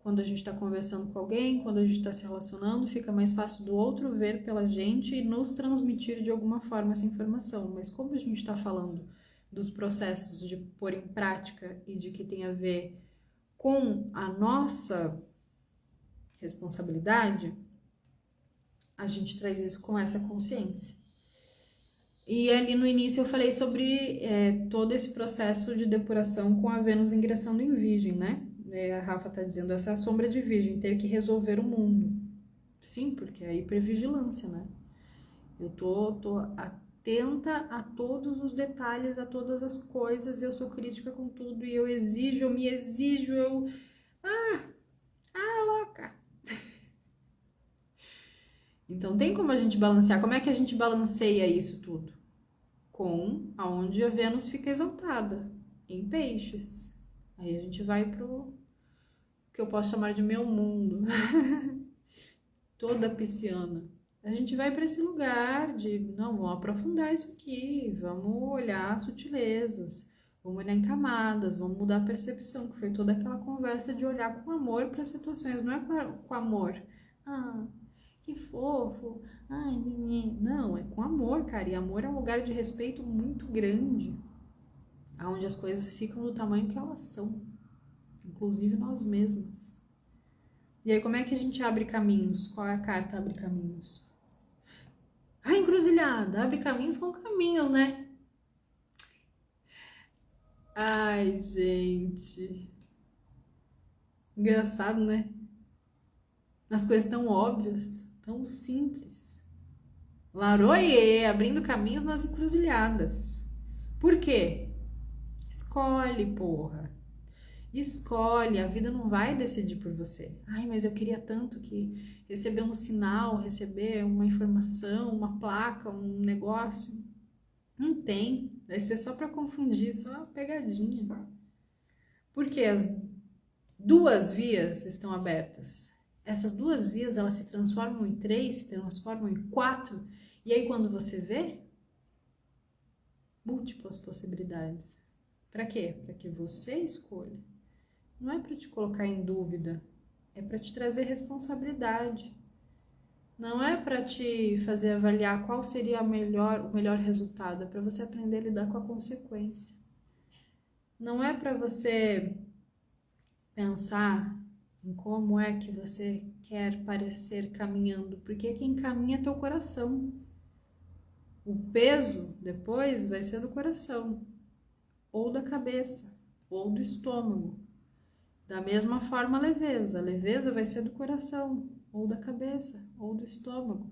quando a gente está conversando com alguém, quando a gente está se relacionando, fica mais fácil do outro ver pela gente e nos transmitir de alguma forma essa informação, mas como a gente está falando dos processos de pôr em prática e de que tem a ver com a nossa responsabilidade, a gente traz isso com essa consciência. E ali no início eu falei sobre todo esse processo de depuração com a Vênus ingressando em Virgem, né? A Rafa tá dizendo, essa é a sombra de Virgem, ter que resolver o mundo. Sim, porque é a hipervigilância, né? Eu tô atenta a todos os detalhes, a todas as coisas, eu sou crítica com tudo, e eu exijo, eu me exijo, eu... louca! Então tem como a gente balancear, como é que a gente balanceia isso tudo? Com aonde a Vênus fica exaltada, em peixes. Aí a gente vai pro que eu posso chamar de meu mundo, toda pisciana. A gente vai para esse lugar de, não, vamos aprofundar isso aqui, vamos olhar sutilezas, vamos olhar em camadas, vamos mudar a percepção, que foi toda aquela conversa de olhar com amor para as situações, não é com amor. Ah, que fofo, ai, não, é com amor, cara, e amor é um lugar de respeito muito grande, onde as coisas ficam do tamanho que elas são, inclusive nós mesmas. E aí, como é que a gente abre caminhos? Qual é a carta abre caminhos? A encruzilhada, abre caminhos com caminhos, né? Ai, gente. Engraçado, né? As coisas tão óbvias, tão simples. Laroie, abrindo caminhos nas encruzilhadas. Por quê? Escolhe, porra. Escolhe, a vida não vai decidir por você. Ai, mas eu queria tanto que receber um sinal, receber uma informação, uma placa, um negócio. Não tem, vai ser só para confundir, só uma pegadinha. Porque as duas vias estão abertas. Essas duas vias, elas se transformam em 3, se transformam em 4, e aí quando você vê, múltiplas possibilidades. Para quê? Para que você escolha. Não é para te colocar em dúvida, é para te trazer responsabilidade. Não é para te fazer avaliar qual seria o melhor resultado, é para você aprender a lidar com a consequência. Não é para você pensar em como é que você quer parecer caminhando, porque quem caminha é teu coração. O peso depois vai ser do coração, ou da cabeça, ou do estômago. Da mesma forma, a leveza vai ser do coração, ou da cabeça, ou do estômago.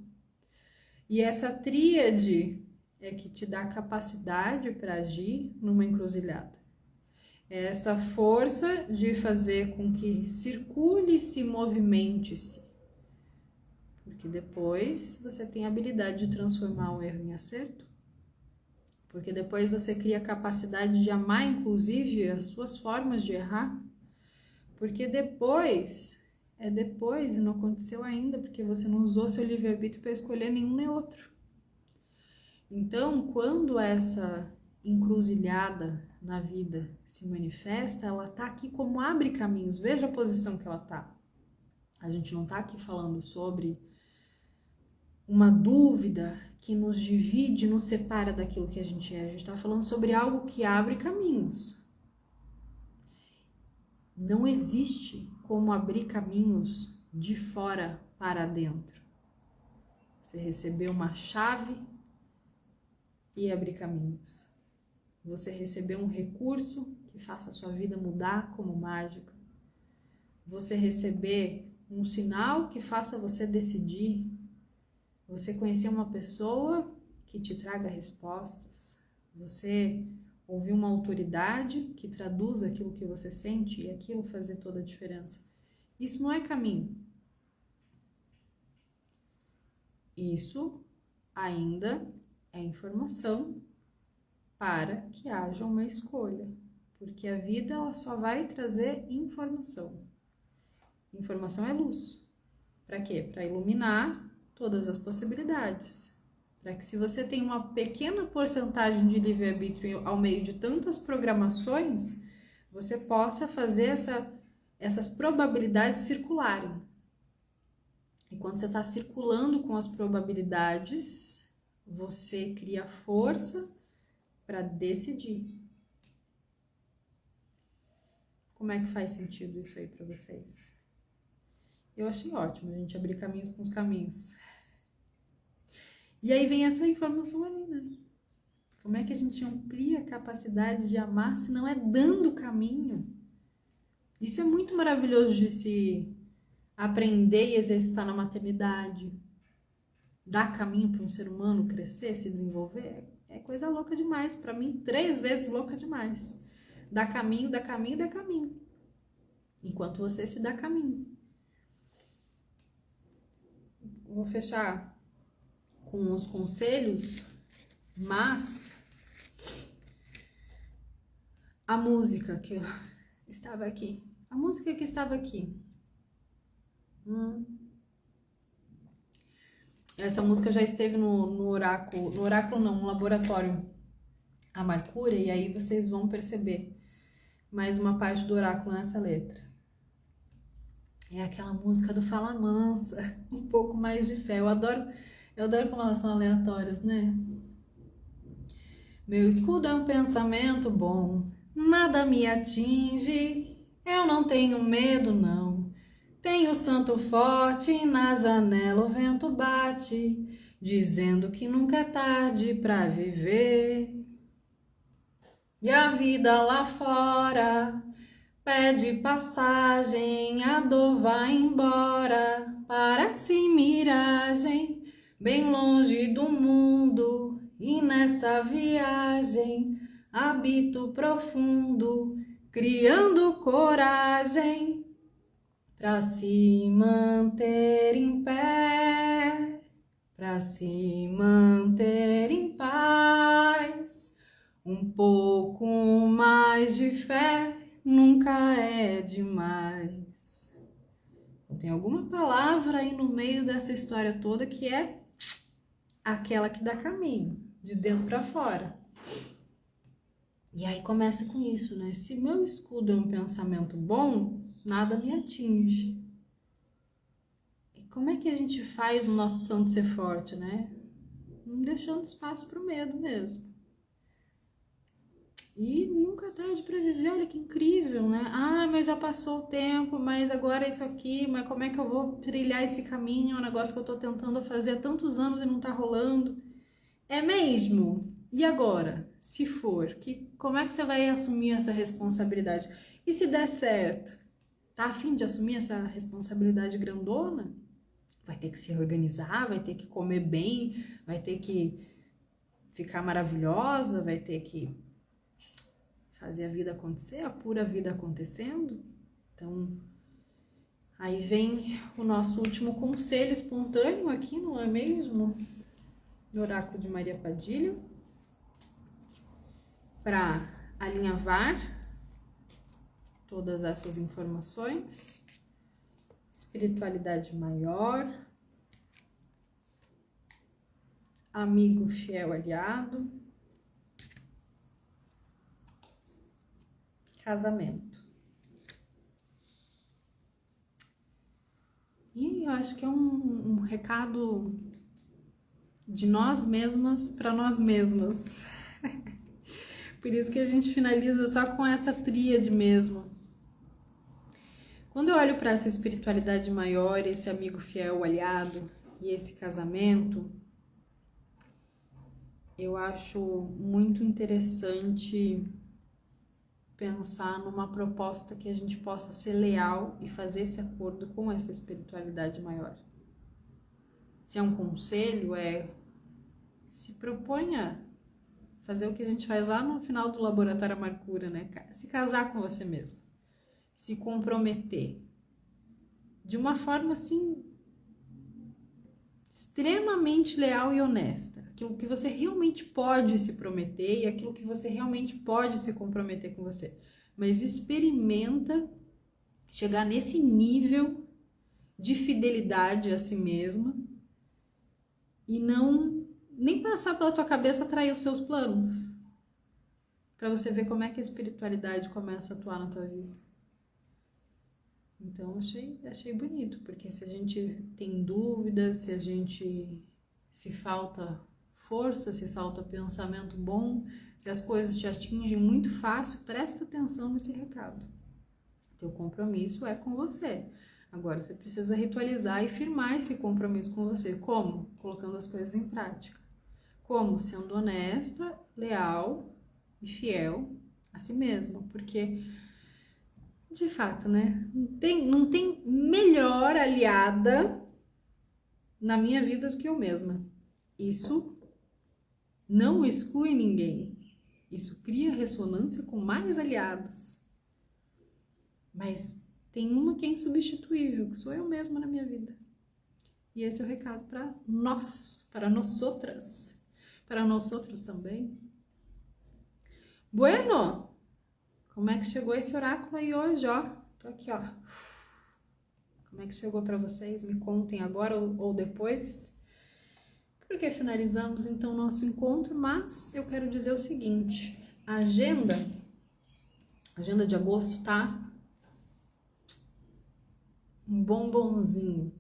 E essa tríade é que te dá capacidade para agir numa encruzilhada. É essa força de fazer com que circule e se movimente-se. Porque depois você tem a habilidade de transformar um erro em acerto. Porque depois você cria a capacidade de amar, inclusive, as suas formas de errar. Porque depois e não aconteceu ainda, porque você não usou seu livre-arbítrio para escolher nenhum nem outro. Então, quando essa encruzilhada na vida se manifesta, ela tá aqui como abre caminhos. Veja a posição que ela tá. A gente não tá aqui falando sobre uma dúvida que nos divide, nos separa daquilo que a gente é. A gente tá falando sobre algo que abre caminhos. Não existe como abrir caminhos de fora para dentro. Você recebeu uma chave e abrir caminhos. Você recebeu um recurso que faça a sua vida mudar como mágica. Você receber um sinal que faça você decidir. Você conhecer uma pessoa que te traga respostas. Você ouvir uma autoridade que traduza aquilo que você sente e aquilo fazer toda a diferença. Isso não é caminho. Isso ainda é informação para que haja uma escolha, porque a vida ela só vai trazer informação. Informação é luz. Para quê? Para iluminar todas as possibilidades. Para que se você tem uma pequena porcentagem de livre-arbítrio ao meio de tantas programações, você possa fazer essas probabilidades circularem. E quando você está circulando com as probabilidades, você cria força para decidir. Como é que faz sentido isso aí para vocês? Eu achei ótimo a gente abrir caminhos com os caminhos. E aí vem essa informação ali, né? Como é que a gente amplia a capacidade de amar se não é dando caminho? Isso é muito maravilhoso de se aprender e exercitar na maternidade. Dar caminho para um ser humano crescer, se desenvolver, é coisa louca demais. Para mim, 3 vezes louca demais. Dá caminho, dá caminho, dá caminho. Enquanto você se dá caminho. Vou fechar com os conselhos, mas a música que eu estava aqui. A música que estava aqui. Essa música já esteve no oráculo. No oráculo não, no laboratório A Mercúria, e aí vocês vão perceber mais uma parte do oráculo nessa letra. É aquela música do Fala Mansa, um pouco mais de fé. Eu adoro como elas são aleatórias, né? Meu escudo é um pensamento bom, nada me atinge, eu não tenho medo não. Tenho santo forte, na janela o vento bate, dizendo que nunca é tarde pra viver. E a vida lá fora pede passagem, a dor vai embora, parece miragem, bem longe do mundo, e nessa viagem habito profundo, criando coragem para se manter em pé, para se manter em paz. Um pouco mais de fé nunca é demais. Então, tem alguma palavra aí no meio dessa história toda que é aquela que dá caminho, de dentro para fora. E aí começa com isso, né? Se meu escudo é um pensamento bom, nada me atinge. E como é que a gente faz o nosso santo ser forte, né? Não deixando espaço para o medo mesmo. E nunca é tarde para viver, olha que incrível, né? Ah, mas já passou o tempo, mas agora é isso aqui, mas como é que eu vou trilhar esse caminho? É um negócio que eu tô tentando fazer há tantos anos e não tá rolando. É mesmo? E agora? Se for, como é que você vai assumir essa responsabilidade? E se der certo? Tá a fim de assumir essa responsabilidade grandona? Vai ter que se organizar, vai ter que comer bem, vai ter que ficar maravilhosa, vai ter que fazer a vida acontecer, a pura vida acontecendo. Então, aí vem o nosso último conselho espontâneo aqui, não é mesmo? Do oráculo de Maria Padilha, para alinhavar todas essas informações. Espiritualidade maior, amigo fiel aliado, casamento. E eu acho que é um recado de nós mesmas para nós mesmas. Por isso que a gente finaliza só com essa tríade mesmo. Quando eu olho para essa espiritualidade maior, esse amigo fiel aliado e esse casamento, eu acho muito interessante pensar numa proposta que a gente possa ser leal e fazer esse acordo com essa espiritualidade maior. Se é um conselho, se proponha fazer o que a gente faz lá no final do laboratório Mercúria, né? Se casar com você mesmo, se comprometer de uma forma assim extremamente leal e honesta, aquilo que você realmente pode se prometer e aquilo que você realmente pode se comprometer com você, mas experimenta chegar nesse nível de fidelidade a si mesma e não nem passar pela tua cabeça atrair os seus planos, para você ver como é que a espiritualidade começa a atuar na tua vida. Então, achei bonito, porque se a gente tem dúvidas, se falta força, se falta pensamento bom, se as coisas te atingem muito fácil, presta atenção nesse recado. Teu compromisso é com você. Agora, você precisa ritualizar e firmar esse compromisso com você. Como? Colocando as coisas em prática. Como? Sendo honesta, leal e fiel a si mesma, porque, de fato, né? Não tem melhor aliada na minha vida do que eu mesma. Isso não exclui ninguém. Isso cria ressonância com mais aliados. Mas tem uma que é insubstituível, que sou eu mesma na minha vida. E esse é o recado para nós, para nosotras, para nós outros também. Bueno, como é que chegou esse oráculo aí hoje, ó? Tô aqui, ó. Como é que chegou para vocês? Me contem agora ou depois. Porque finalizamos então o nosso encontro, mas eu quero dizer o seguinte, a agenda de agosto tá um bombonzinho.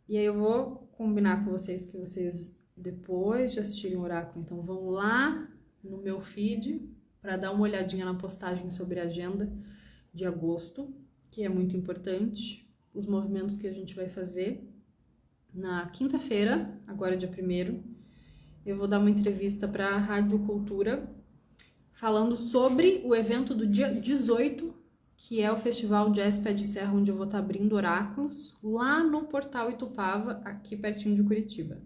E aí eu vou combinar com vocês que vocês, depois de assistirem o oráculo, então vão lá no meu feed para dar uma olhadinha na postagem sobre a agenda de agosto, que é muito importante, os movimentos que a gente vai fazer. Na quinta-feira, agora dia 1º, eu vou dar uma entrevista para a Rádio Cultura, falando sobre o evento do dia 18, que é o Festival Jazz Pé de Serra, onde eu vou estar abrindo oráculos, lá no Portal Itupava, aqui pertinho de Curitiba.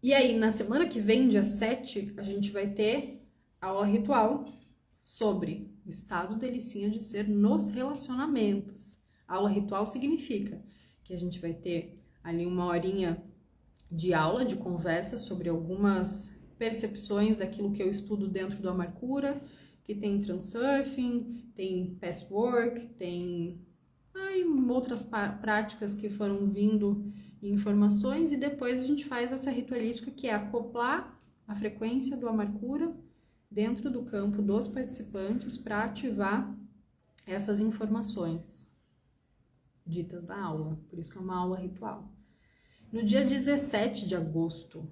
E aí, na semana que vem, dia 7, a gente vai ter aula ritual sobre o estado delicinha de ser nos relacionamentos. Aula ritual significa que a gente vai ter ali uma horinha de aula, de conversa sobre algumas percepções daquilo que eu estudo dentro do Amarcura, que tem Transurfing, tem Past Work, tem outras práticas que foram vindo informações, e depois a gente faz essa ritualística que é acoplar a frequência do Amarcura dentro do campo dos participantes para ativar essas informações ditas da aula, por isso que é uma aula ritual. No dia 17 de agosto,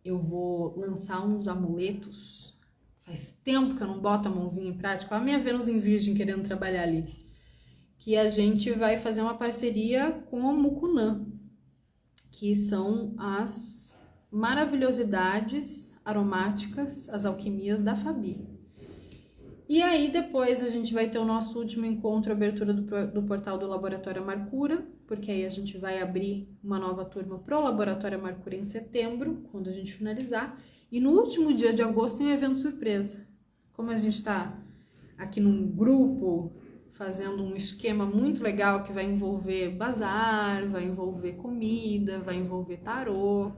eu vou lançar uns amuletos. Faz tempo que eu não boto a mãozinha em prática. Olha a minha Vênus em Virgem querendo trabalhar ali. Que a gente vai fazer uma parceria com o Mucunã, que são as maravilhosidades aromáticas, as alquimias da Fabi. E aí depois a gente vai ter o nosso último encontro, abertura do portal do Laboratório Amarcura, porque aí a gente vai abrir uma nova turma pro Laboratório Amarcura em setembro, quando a gente finalizar. E no último dia de agosto tem um evento surpresa. Como a gente está aqui num grupo, fazendo um esquema muito legal que vai envolver bazar, vai envolver comida, vai envolver tarô.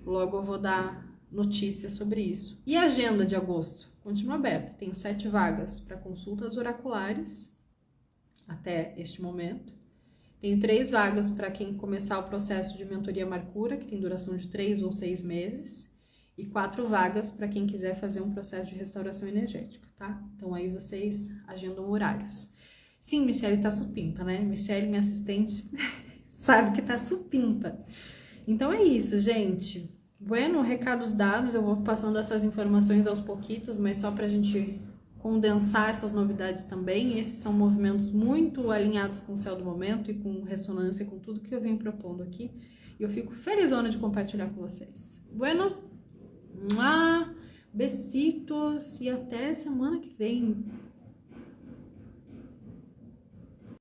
Logo eu vou dar notícias sobre isso. E a agenda de agosto? Continua aberta. Tenho 7 vagas para consultas oraculares até este momento. Tenho 3 vagas para quem começar o processo de mentoria Amarcura, que tem duração de 3 ou 6 meses. E 4 vagas para quem quiser fazer um processo de restauração energética, tá? Então aí vocês agendam horários. Sim, Michele tá supimpa, né? Michele, minha assistente, sabe que tá supimpa. Então é isso, gente. Bueno, recados dados, eu vou passando essas informações aos pouquitos, mas só pra gente condensar essas novidades também. Esses são movimentos muito alinhados com o céu do momento e com ressonância com tudo que eu venho propondo aqui. E eu fico felizona de compartilhar com vocês. Bueno, besitos e até semana que vem.